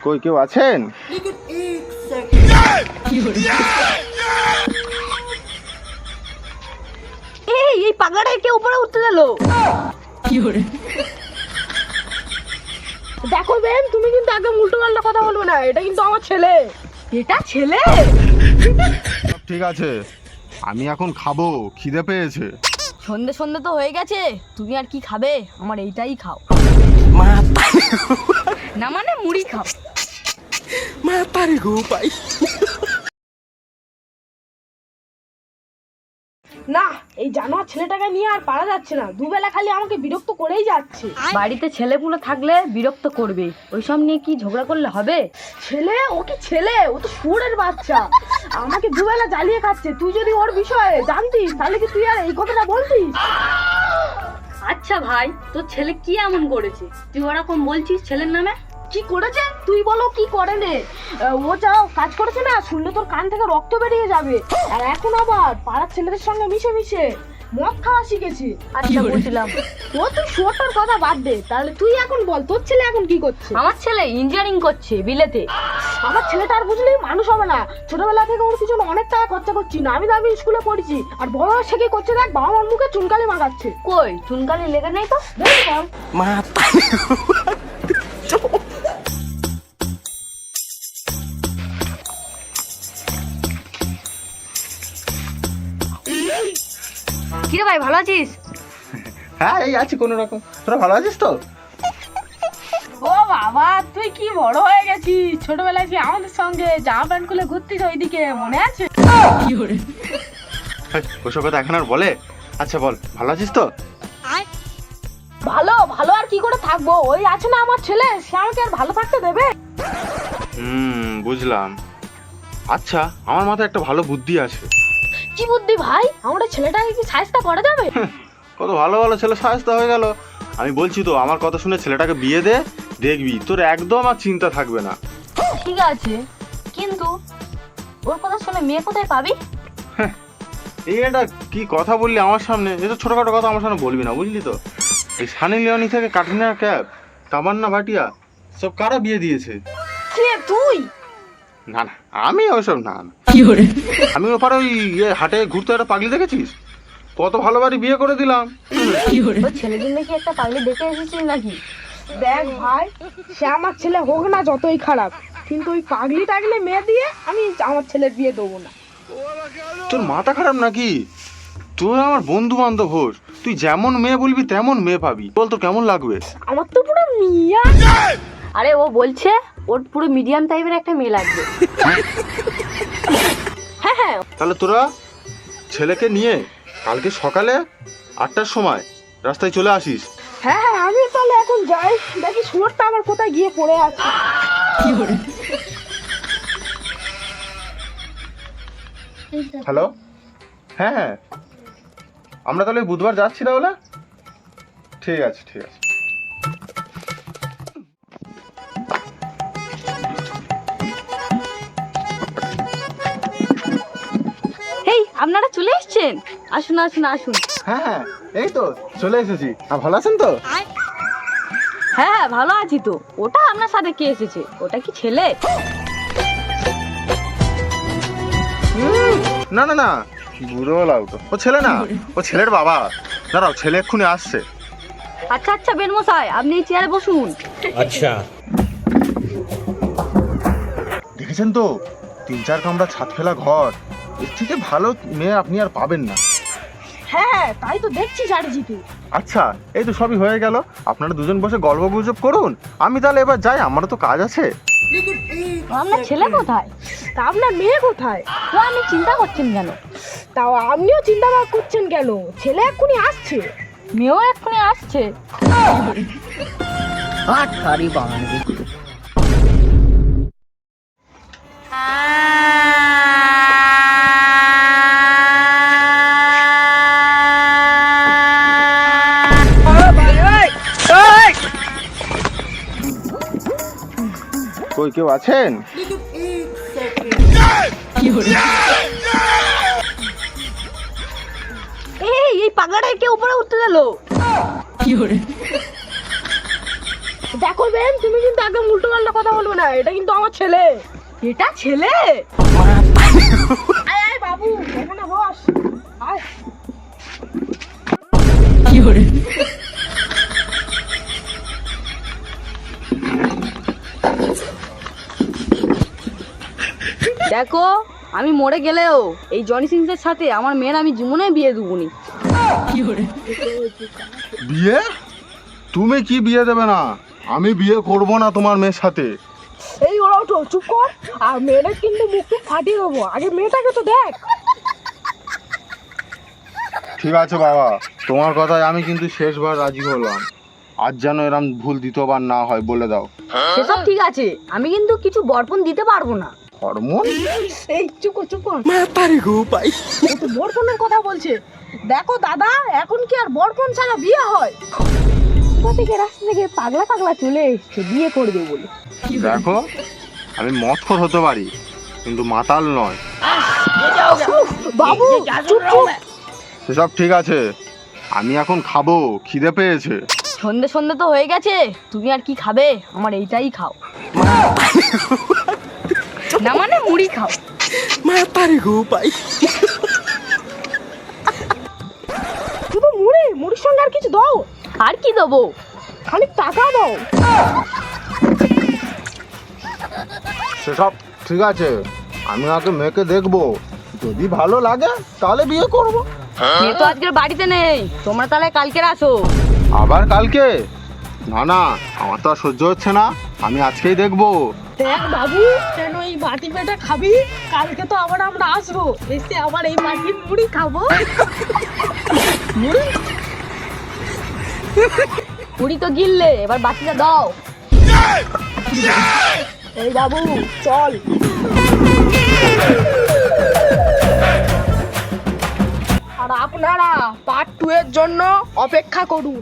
কই কেউ আছেন? এই পাগলাটা কে উপরে উঠতে গেল? দেখো বেন, তুমি কিন্তু একদম উল্টো পাল্টা কথা বলবে না, এটা কিন্তু আমার ছেলে। এটা ছেলে? ঠিক আছে, আমি এখন খাবো, খিদে পেয়েছে। সন্ধে সন্ধে তো হয়ে গেছে, তুমি আর কি খাবে? আমার এইটাই খাও। না মানে মুড়ি খাও। না, এই জানোয়ার ছেলেটাকে নিয়ে আর পারা যাচ্ছে না, দুবেলা খালি আমাকে বিরক্ত করেই যাচ্ছে। বাড়িতে ছেলেপুলে থাকলে বিরক্ত করবে, ওইসব নিয়ে কি ঝগড়া করলে হবে? ছেলে? ও কি ছেলে? ও তো শুয়োরের বাচ্চা, আমাকে দুবেলা জ্বালিয়ে খাচ্ছে। তুই যদি ওর বিষয়ে জানতিস তাহলে কি তুই আর এই কথাটা বলতিস? আচ্ছা ভাই, তোর ছেলে কি এমন করেছে তুই ওরকম বলছিস ছেলের নামে? কি করেছে তুই বলো, কি করে নে? ও যা কাজ করেছে না, শুনলে তোর কান থেকে রক্ত বেরিয়ে যাবে। আর এখন আবার পাড়ার ছেলেদের সঙ্গে মিশে মিশে মদ খাওয়া শিখেছি। আচ্ছা বুঝলাম। ও তুই শোটার কথা বাদ দে, তাহলে তুই এখন বল তোর ছেলে এখন কি করছে? আমার ছেলে ইঞ্জিনিয়ারিং করছে বিলেতে। আমার ছেলেটা আর বুঝলি মানুষ হবে না, ছোটবেলা থেকে ওর পিছনে অনেক টাকা খরচা করছি, নামি দামি স্কুলে পড়েছি, আর বড় সে কি করছে দেখ, বাবা মার মুখে চুনকালি মাখাচ্ছে। কই চুনকালি লেগে নেই তো? দেখ মা কিরে ভাই, ভালো আছিস? হ্যাঁ এই আছি কোনো রকম। তোরা ভালো আছিস তো? ও বাবা, তুই কি বড় হয়ে গেছিস। ছোটবেলায় কি আমাদের সঙ্গে জামা প্যান্ট খুলে ঘুরতিস ওইদিকে, মনে আছে? ওসব কথা এখন আর বলে? আচ্ছা বল, ভালো আছিস তো? ভালো ভালো আর কি করে থাকবো, ওই আছে না আমার ছেলে, সে আমাকে আর ভালো থাকতে দেবে? বুঝলাম। আচ্ছা, আমার মাথায় একটা ভালো বুদ্ধি আছে। কি বুদ্ধি ভাই? আমাদের ছেলেটাকে কি সাহায্য করা যাবে? কত ভালো ভালো ছেলে সাহায্য হয়ে গেল। আমি বলছি তো, আমার কথা শুনে ছেলেটাকে বিয়ে দে, দেখবি তোর একদম আর চিন্তা থাকবে না। ঠিক আছে, কিন্তু ওর কথা শুনে মেয়ে কোথায় পাবি? এই এটা কি কথা বললি আমার সামনে? এটা ছোটখাটো কথা আমার সামনে বলবি না, বুঝলি তো? এই সানি লিওনি থেকে কাটরিনা ক্যাফ, তামান্না ভাটিয়া সব কারা বিয়ে দিয়েছে? কে তুই? না না, আমি ওইসব না। আমি ওপারে ওই হাটে ঘুরতে একটা পাগলি দেখেছিস? কত ভালো বাড়ি বিয়ে করে দিলাম। ওই ছেলের জন্য কি একটা পাগলি দেখে এসেছিস নাকি? দেখ ভাই, সে আমার ছেলে হোক না যতই খারাপ, কিন্তু ওই পাগলি টাগলি মেয়ে দিয়ে আমি আমার ছেলের বিয়ে দেবো না। তোর মাথা খারাপ নাকি? তুই আমার বন্ধু বান্ধব হোস, তুই যেমন মেয়ে বলবি তেমন মেয়ে পাবি। বল তোর কেমন লাগবে? আমার তো পুরো মিয়া। আরে ও বলছে ওর পুরো মিডিয়াম টাইপের একটা মেয়ে লাগবে। হ্যাঁ হ্যাঁ। তাহলে তোরা ছেলেকে নিয়ে কালকে সকালে 8টার সময় রাস্তায় চলে আসিস। হ্যাঁ হ্যাঁ, আমি তাহলে এখন যাই, দেখি শুয়োরটা আমার কোথায় গিয়ে পড়ে আছে। হ্যালো, হ্যাঁ হ্যাঁ, আমরা তাহলে বুধবার যাচ্ছি তাহলে। ঠিক আছে ঠিক আছে। এই আপনারা চলে এসেছেন, আসুন আসুন আসুন। হ্যাঁ হ্যাঁ, এই তো চলে এসেছি। ভালো আছেন তো? হ্যাঁ হ্যাঁ ভালো আছি তো। ওটা আপনার সাথে কে এসেছে? ওটা কি ছেলে? না না না, বুড়ো লাউ তো, ও ছেলে না, ও ছেলের বাবা। দাঁড়াও, ছেলে এক্ষুনি আসছে। আচ্ছা আচ্ছা বেন মশাই, আপনি এই চেয়ারে বসুন। আচ্ছা, দেখেছেন তো, 3-4 কামরা ছাদ ফেলা ঘর, এর থেকে ভালো মেয়ে আপনি আর পাবেন না। হ্যাঁ তাই তো দেখছি চারিদিকে। আচ্ছা, এই তো সবই হয়ে গেল। আপনারা দুজন বসে গল্প গুজব করুন, আমি তাহলে এবার যাই, আমারও তো কাজ আছে। আপনার ছেলে কোথায়? তা আপনার মেয়ে কোথায়? তো আপনি চিন্তা করছেন কেন? তাও আপনিও চিন্তা করছেন কেন? ছেলে এক্ষুনি আসছে, মেয়েও এক্ষুনি আসছে। কই কেউ আছেন? এই পাগলাটা কে উপরে উঠতে গেল? দেখো বেন, তুমি কিন্তু একদম উল্টো পাল্টা কথা বলবে না, এটা কিন্তু আমার ছেলে। এটা ছেলে? আয় আয় বাবু, এখানে বস। আয়। কি হরে? দেখো, আমি মরে গেলেও এই জনি সিংসের সাথে আমার মেয়ের আমি জীবনে বিয়ে দেবনি। বিয়ে? তুমি কি বিয়ে দেবে না? আমি বিয়ে করব না তোমার মেয়ের সাথে। এই ওরা ওঠো, চুপ কর। আর মেয়েটা কিন্তু মুখ ফাটিয়ে দেবো, আগে মেয়েটাকে তো দেখ। ঠিক আছে বাবা, তোমার কথায় আমি কিন্তু শেষবার রাজি হলাম। আজ যেন এরম ভুল দ্বিতীয়বার না হয়, বলে দাও। সেসব ঠিক আছে, আমি কিন্তু কিছু বরপণ দিতে পারবো না। হরমোন? এই চুপ কর, চুপ কর। ও তো বরপণের কথা বলছে। দেখো দাদা, এখন কি আর বরপণ ছাড়া বিয়ে হয়? কোথা থেকে রাস্তা থেকে পাগলা পাগলা চলে এসছে বিয়ে করবে বলে। দেখো, আমি মদখোর হতে পারি কিন্তু মাতাল নয়। বাবু চুপ চুপ। সেসব ঠিক আছে, আমি এখন খাবো, খিদে পেয়েছে। সন্ধে সন্ধে তো হয়ে গেছে, তুমি আর কি খাবে? আমার এইটাই খাও। না মানে মুড়ি খাও। শুধু মুড়ি? মুড়ির সঙ্গে আর কিছু দাও। আর কি দেবো? খালি টাকা দাও। সেসব ঠিক আছে, আমি আগে মেয়েকে দেখবো, যদি ভালো লাগে তাহলে বিয়ে করব। মেয়ে তো আজকের বাড়িতে নেই, তোমরা তাহলে কালকে আসো। আবার কালকে? না না, আমার তো আর সহ্য হচ্ছে না, আমি আজকেই দেখবো। দেখ বাবু, কেন এই বাটি পেটা খাবি? কালকে তো আবার আমরা আসবো, এসে আবার এই বাটির মুড়ি খাবো। মুড়ি? মুড়ি তো গিললে, এবার বাটিটা দাও। এই বাবু চল। আর আপনারা পার্ট 2 এর জন্য অপেক্ষা করুন।